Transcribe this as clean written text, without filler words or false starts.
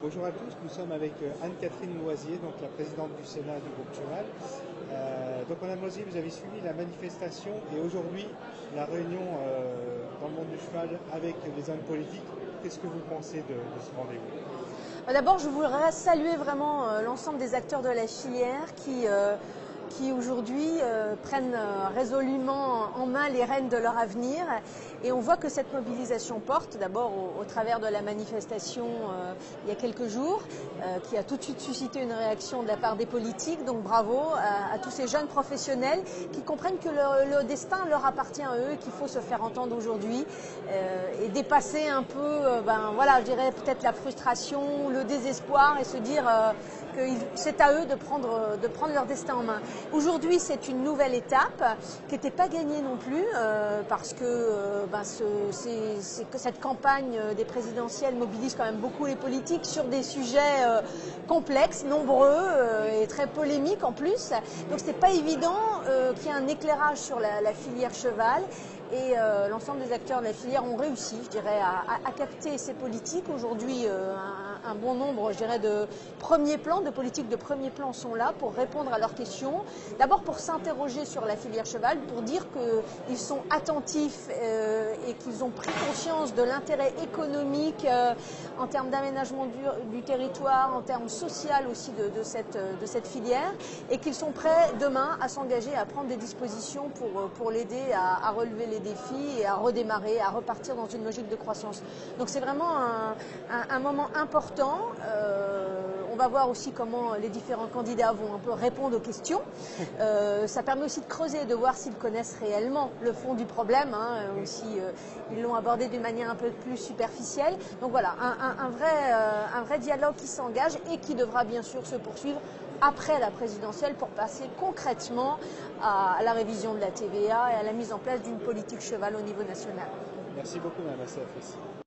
Bonjour à tous, nous sommes avec Anne-Catherine Loisier, donc la présidente du Sénat du groupe Cheval. Donc Madame Loisier, vous avez suivi la manifestation et aujourd'hui la réunion dans le monde du cheval avec les hommes politiques. Qu'est-ce que vous pensez de ce rendez-vous? D'abord, je voudrais saluer vraiment l'ensemble des acteurs de la filière qui aujourd'hui prennent résolument en main les rênes de leur avenir. Et on voit que cette mobilisation porte, d'abord au travers de la manifestation il y a quelques jours, qui a tout de suite suscité une réaction de la part des politiques. Donc bravo à tous ces jeunes professionnels qui comprennent que le destin leur appartient à eux et qu'il faut se faire entendre aujourd'hui et dépasser un peu, voilà, je dirais peut-être la frustration, le désespoir et se dire que c'est à eux de prendre leur destin en main. Aujourd'hui, c'est une nouvelle étape qui n'était pas gagnée non plus parce que cette campagne des présidentielles mobilise quand même beaucoup les politiques sur des sujets complexes, nombreux et très polémiques en plus. Donc, c'est pas évident qu'il y ait un éclairage sur la filière cheval. Et l'ensemble des acteurs de la filière ont réussi, je dirais, à capter ces politiques. Aujourd'hui, un bon nombre, je dirais, de politiques de premier plan sont là pour répondre à leurs questions. D'abord pour s'interroger sur la filière cheval, pour dire qu'ils sont attentifs et qu'ils ont pris conscience de l'intérêt économique en termes d'aménagement du territoire, en termes social aussi de cette filière, et qu'ils sont prêts demain à s'engager, à prendre des dispositions pour l'aider à relever les défis et à redémarrer, à repartir dans une logique de croissance. Donc c'est vraiment un moment important. On va voir aussi comment les différents candidats vont un peu répondre aux questions. Ça permet aussi de creuser, de voir s'ils connaissent réellement le fond du problème, ou si ils l'ont abordé d'une manière un peu plus superficielle. Donc voilà, un vrai dialogue qui s'engage et qui devra bien sûr se poursuivre après la présidentielle pour passer concrètement à la révision de la TVA et à la mise en place d'une politique cheval au niveau national. Merci beaucoup Madame Assaf.